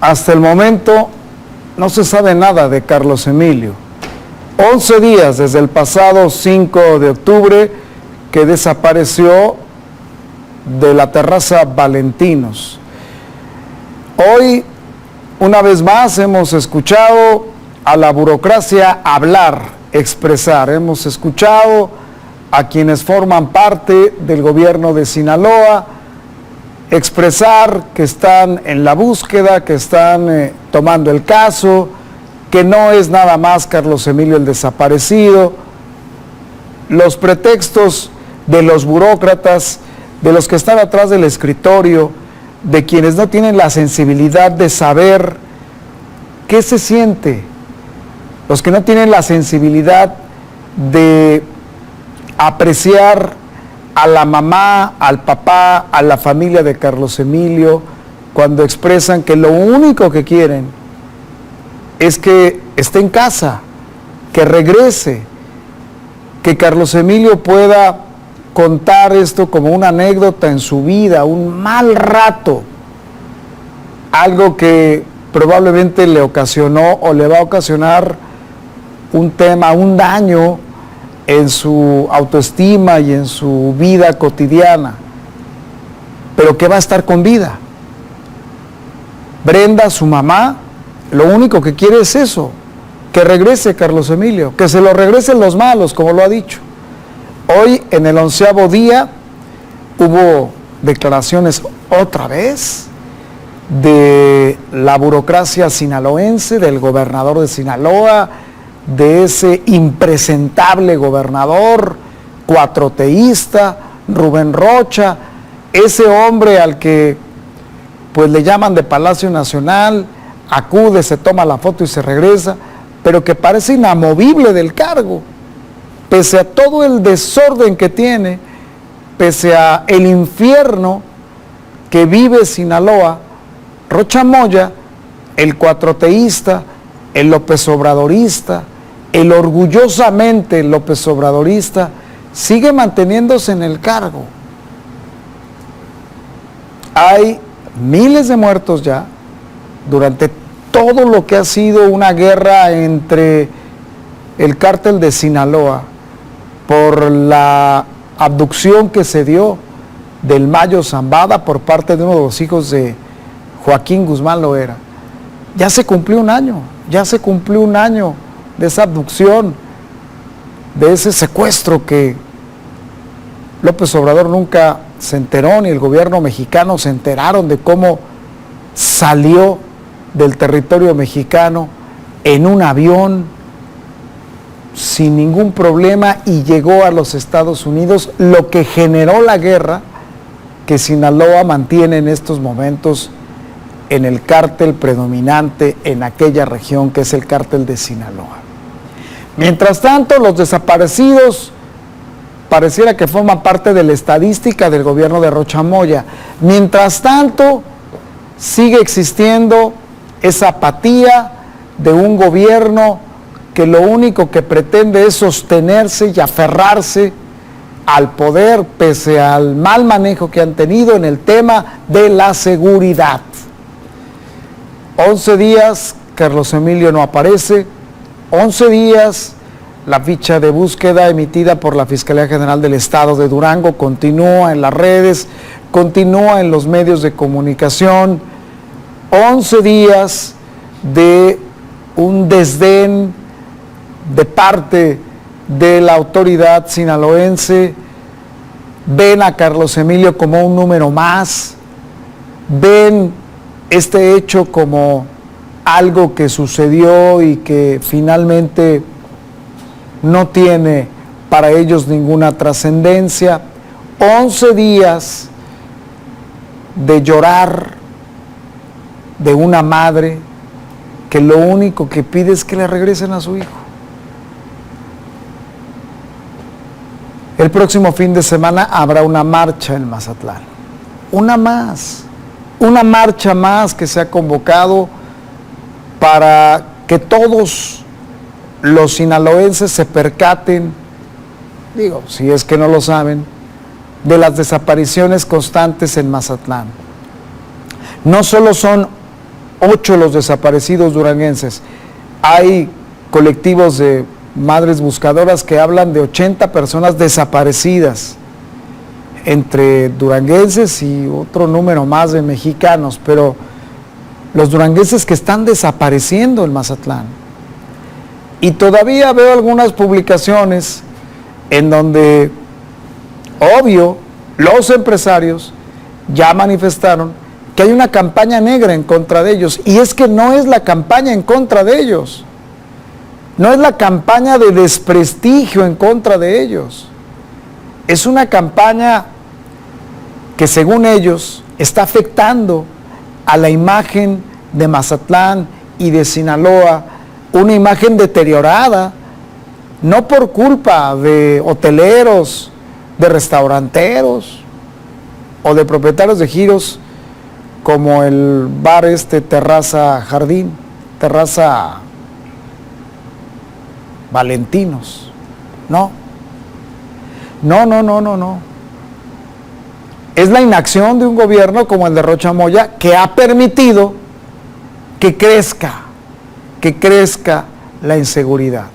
Hasta el momento no se sabe nada de Carlos Emilio. 11 días desde el pasado 5 de octubre que desapareció de la terraza Valentinos. Hoy, una vez más, hemos escuchado a la burocracia hablar, expresar. Hemos escuchado a quienes forman parte del gobierno de Sinaloa expresar que están en la búsqueda, que están tomando el caso, que no es nada más Carlos Emilio el desaparecido. Los pretextos de los burócratas, de los que están atrás del escritorio, de quienes no tienen la sensibilidad de saber qué se siente, los que no tienen la sensibilidad de apreciar a la mamá, al papá, a la familia de Carlos Emilio, cuando expresan que lo único que quieren es que esté en casa, que regrese, que Carlos Emilio pueda contar esto como una anécdota en su vida, un mal rato, algo que probablemente le ocasionó o le va a ocasionar un tema, un daño en su autoestima y en su vida cotidiana, pero que va a estar con vida. Brenda, su mamá, lo único que quiere es eso, que regrese Carlos Emilio, que se lo regresen los malos, como lo ha dicho. Hoy, en el 11º día, hubo declaraciones otra vez de la burocracia sinaloense, del gobernador de Sinaloa, de ese impresentable gobernador cuatroteísta, Rubén Rocha, ese hombre al que pues le llaman de Palacio Nacional, acude, se toma la foto y se regresa, pero que parece inamovible del cargo, pese a todo el desorden que tiene, pese a el infierno que vive Sinaloa. Rocha Moya, el cuatroteísta, el López Obradorista, el orgullosamente López Obradorista, sigue manteniéndose en el cargo. Hay miles de muertos ya durante todo lo que ha sido una guerra entre el cártel de Sinaloa por la abducción que se dio del Mayo Zambada por parte de uno de los hijos de Joaquín Guzmán Loera. Ya se cumplió un año de esa abducción, de ese secuestro que López Obrador nunca se enteró, ni el gobierno mexicano se enteraron de cómo salió del territorio mexicano en un avión sin ningún problema y llegó a los Estados Unidos, lo que generó la guerra que Sinaloa mantiene en estos momentos en el cártel predominante en aquella región, que es el cártel de Sinaloa. Mientras tanto, los desaparecidos pareciera que forman parte de la estadística del gobierno de Rocha Moya. Mientras tanto, sigue existiendo esa apatía de un gobierno que lo único que pretende es sostenerse y aferrarse al poder, pese al mal manejo que han tenido en el tema de la seguridad. 11 días, Carlos Emilio no aparece. 11 días, la ficha de búsqueda emitida por la Fiscalía General del Estado de Durango continúa en las redes, continúa en los medios de comunicación. 11 días de un desdén de parte de la autoridad sinaloense. Ven a Carlos Emilio como un número más, ven este hecho como algo que sucedió y que finalmente no tiene para ellos ninguna trascendencia. 11 días de llorar de una madre que lo único que pide es que le regresen a su hijo. El próximo fin de semana habrá una marcha en Mazatlán, una marcha más que se ha convocado para que todos los sinaloenses se percaten, digo, si es que no lo saben, de las desapariciones constantes en Mazatlán. No solo son 8 los desaparecidos duranguenses. Hay colectivos de madres buscadoras que hablan de 80 personas desaparecidas, entre duranguenses y otro número más de mexicanos, pero los duranguenses que están desapareciendo en Mazatlán. Y todavía veo algunas publicaciones en donde, obvio, los empresarios ya manifestaron que hay una campaña negra en contra de ellos, y es que no es la campaña en contra de ellos, no es la campaña de desprestigio en contra de ellos, es una campaña que según ellos está afectando a la imagen de Mazatlán y de Sinaloa, una imagen deteriorada, no por culpa de hoteleros, de restauranteros o de propietarios de giros como el bar Terraza Jardín, Terraza Valentinos. No. Es la inacción de un gobierno como el de Rocha Moya, que ha permitido que crezca la inseguridad.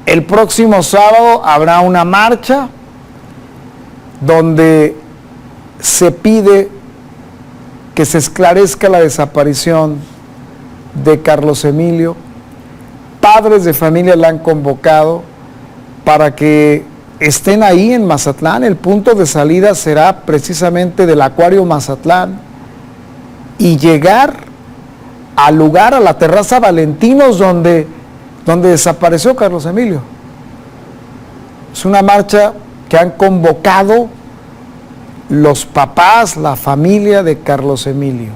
El próximo sábado habrá una marcha donde se pide que se esclarezca la desaparición de Carlos Emilio. Padres de familia la han convocado para que estén ahí en Mazatlán. El punto de salida será precisamente del Acuario Mazatlán y llegar al lugar, a la Terraza Valentinos, donde desapareció Carlos Emilio. Es una marcha que han convocado los papás, la familia de Carlos Emilio.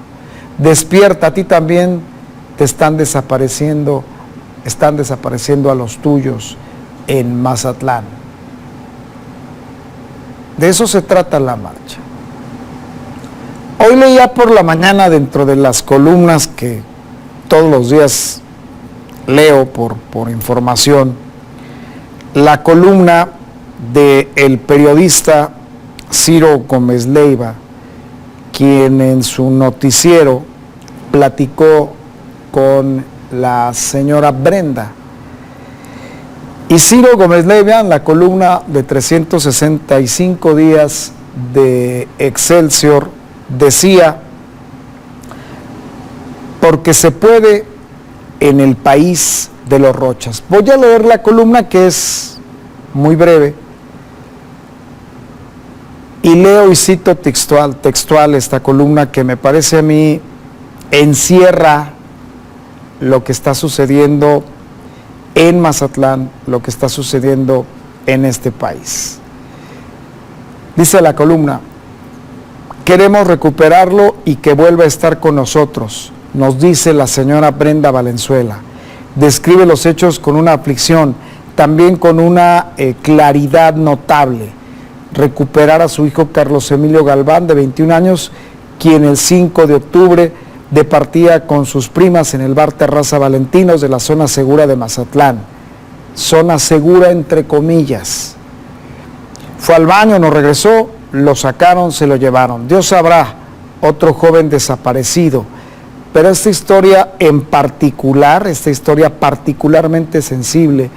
Despierta, a ti también te están desapareciendo a los tuyos en Mazatlán. De eso se trata la marcha. Hoy leía por la mañana, dentro de las columnas que todos los días leo por información, la columna del periodista Ciro Gómez Leiva, quien en su noticiero platicó con la señora Brenda. Y Ciro Gómez Leiva, en la columna de 365 días de Excelsior, decía: porque se puede en el país de los Rochas. Voy a leer la columna, que es muy breve, y leo y cito textual esta columna, que me parece a mí encierra lo que está sucediendo en Mazatlán, lo que está sucediendo en este país. Dice la columna: queremos recuperarlo y que vuelva a estar con nosotros, nos dice la señora Brenda Valenzuela. Describe los hechos con una aflicción, también con una claridad notable. Recuperar a su hijo Carlos Emilio Galván, de 21 años, quien el 5 de octubre departía con sus primas en el bar Terraza Valentinos de la zona segura de Mazatlán. Zona segura entre comillas. Fue al baño, no regresó, lo sacaron, se lo llevaron. Dios sabrá, otro joven desaparecido. Pero esta historia en particular, esta historia particularmente sensible,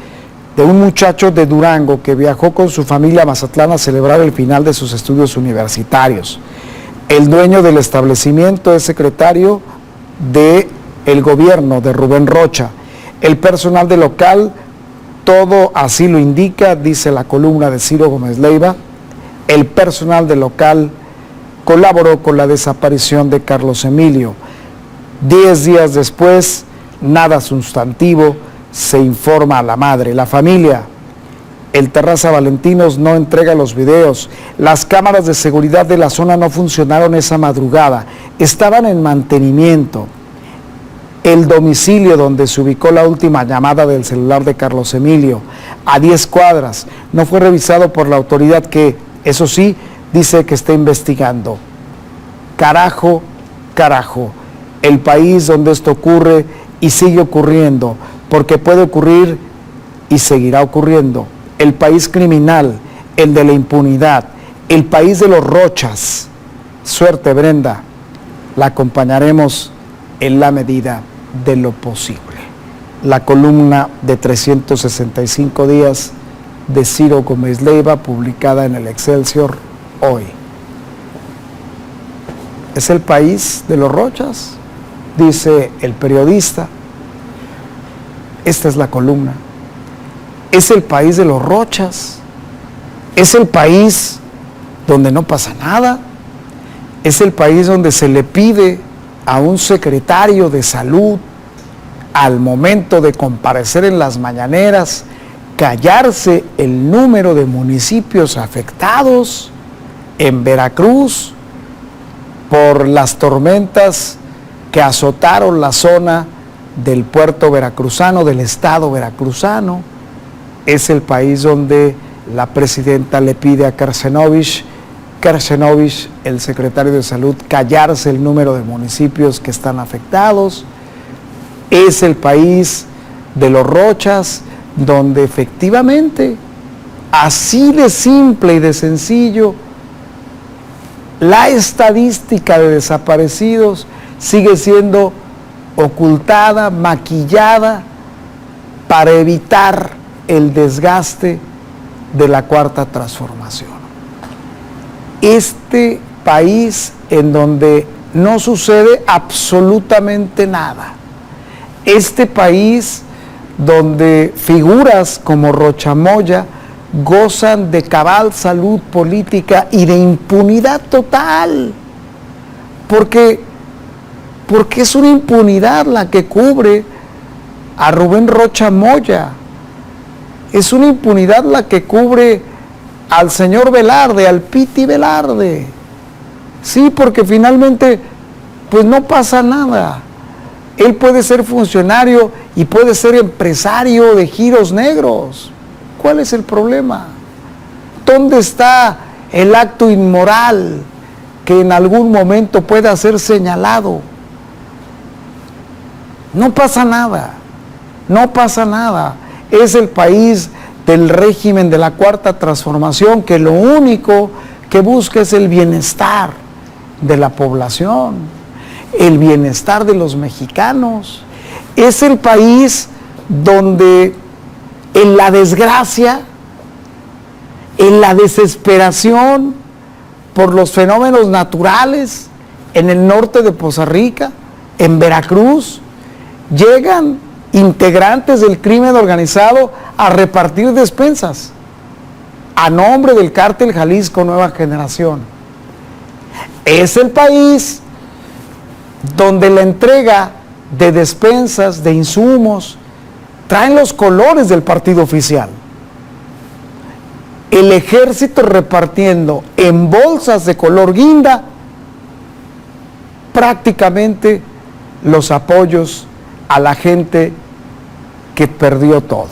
de un muchacho de Durango que viajó con su familia a Mazatlán a celebrar el final de sus estudios universitarios. El dueño del establecimiento es secretario del gobierno de Rubén Rocha. El personal del local, todo así lo indica, dice la columna de Ciro Gómez Leiva. El personal del local colaboró con la desaparición de Carlos Emilio. 10 días después, nada sustantivo, se informa a la madre. La familia, el Terraza Valentinos no entrega los videos. Las cámaras de seguridad de la zona no funcionaron esa madrugada. Estaban en mantenimiento. El domicilio donde se ubicó la última llamada del celular de Carlos Emilio, a 10 cuadras, no fue revisado por la autoridad que, eso sí, dice que está investigando. Carajo, el país donde esto ocurre y sigue ocurriendo, porque puede ocurrir y seguirá ocurriendo. El país criminal, el de la impunidad, el país de los Rochas. Suerte, Brenda, la acompañaremos en la medida de lo posible. La columna de 365 días de Ciro Gómez Leiva, publicada en el Excelsior hoy. ¿Es el país de los Rochas?, dice el periodista. Esta es la columna. ¿Es el país de los Rochas? ¿Es el país donde no pasa nada? ¿Es el país donde se le pide a un secretario de salud, al momento de comparecer en las mañaneras, callarse el número de municipios afectados en Veracruz por las tormentas que azotaron la zona del puerto veracruzano, del estado veracruzano? Es el país donde la presidenta le pide a Kersenovich, el secretario de salud, callarse el número de municipios que están afectados. Es el país de los Rochas, donde efectivamente, así de simple y de sencillo, la estadística de desaparecidos sigue siendo ocultada, maquillada, para evitar el desgaste de la Cuarta Transformación. Este país en donde no sucede absolutamente nada. Este país donde figuras como Rocha Moya gozan de cabal salud política y de impunidad total. Porque es una impunidad la que cubre a Rubén Rocha Moya. Es una impunidad la que cubre al señor Velarde, al Piti Velarde. Sí, porque finalmente pues no pasa nada. Él puede ser funcionario y puede ser empresario de giros negros. ¿Cuál es el problema? ¿Dónde está el acto inmoral que en algún momento pueda ser señalado? No pasa nada, no pasa nada. Es el país del régimen de la Cuarta Transformación que lo único que busca es el bienestar de la población, el bienestar de los mexicanos. Es el país donde en la desgracia, en la desesperación por los fenómenos naturales, en el norte de Poza Rica, en Veracruz, llegan integrantes del crimen organizado a repartir despensas a nombre del cártel Jalisco Nueva Generación. Es el país donde la entrega de despensas, de insumos, traen los colores del partido oficial. El ejército repartiendo en bolsas de color guinda prácticamente los apoyos a la gente que perdió todo.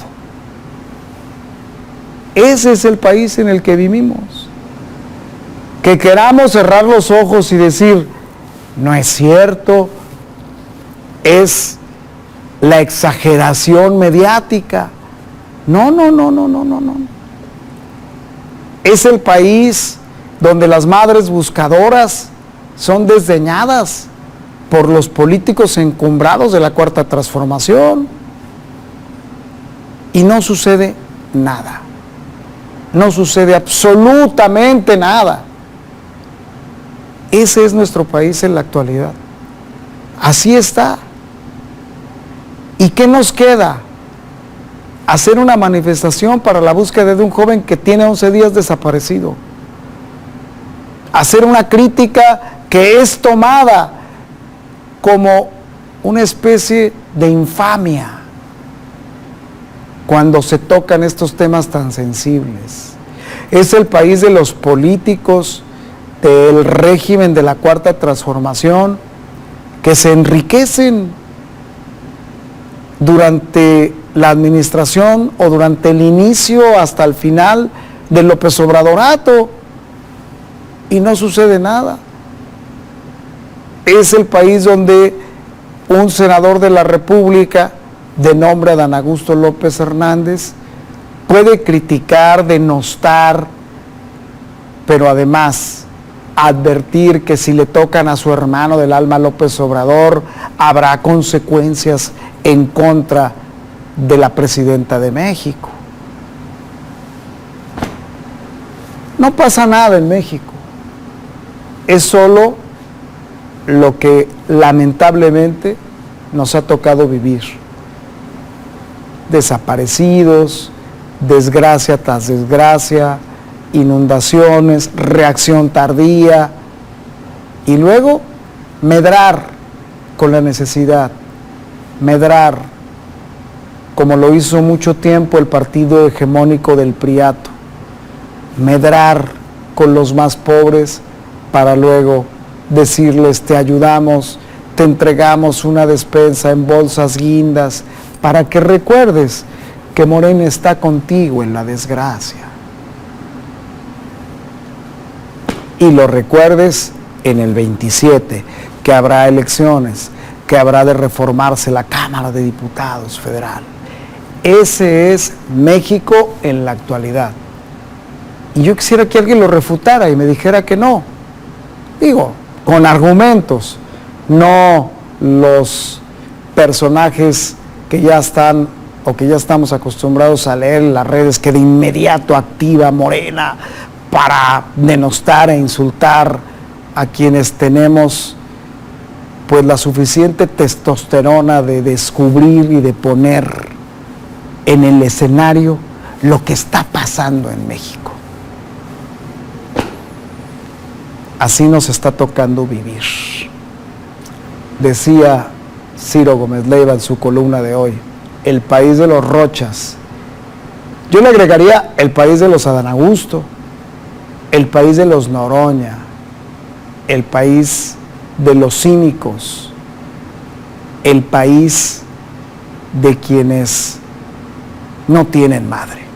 Ese es el país en el que vivimos. Que queramos cerrar los ojos y decir, no es cierto, es la exageración mediática. No. Es el país donde las madres buscadoras son desdeñadas por los políticos encumbrados de la Cuarta Transformación. Y no sucede nada. No sucede absolutamente nada. Ese es nuestro país en la actualidad. Así está. ¿Y qué nos queda? Hacer una manifestación para la búsqueda de un joven que tiene 11 días desaparecido. Hacer una crítica que es tomada como una especie de infamia cuando se tocan estos temas tan sensibles. Es el país de los políticos del régimen de la Cuarta Transformación que se enriquecen durante la administración o durante el inicio hasta el final del López Obradorato y no sucede nada. Es el país donde un senador de la República de nombre Adán Augusto López Hernández puede criticar, denostar, pero además advertir que si le tocan a su hermano del alma López Obrador, habrá consecuencias en contra de la presidenta de México. No pasa nada en México. Es solo lo que lamentablemente nos ha tocado vivir. Desaparecidos, desgracia tras desgracia, inundaciones, reacción tardía y luego medrar con la necesidad, medrar como lo hizo mucho tiempo el partido hegemónico del Priato, medrar con los más pobres para luego decirles te ayudamos, te entregamos una despensa en bolsas guindas para que recuerdes que Morena está contigo en la desgracia. Y lo recuerdes en el 27, que habrá elecciones, que habrá de reformarse la Cámara de Diputados federal. Ese es México en la actualidad. Y yo quisiera que alguien lo refutara y me dijera que no. Digo, con argumentos, no los personajes que ya están o que ya estamos acostumbrados a leer en las redes, que de inmediato activa Morena para denostar e insultar a quienes tenemos pues la suficiente testosterona de descubrir y de poner en el escenario lo que está pasando en México. Así nos está tocando vivir. Decía Ciro Gómez Leiva en su columna de hoy, el país de los Rochas. Yo le agregaría el país de los Adán Augusto, el país de los Noroña, el país de los cínicos, el país de quienes no tienen madre.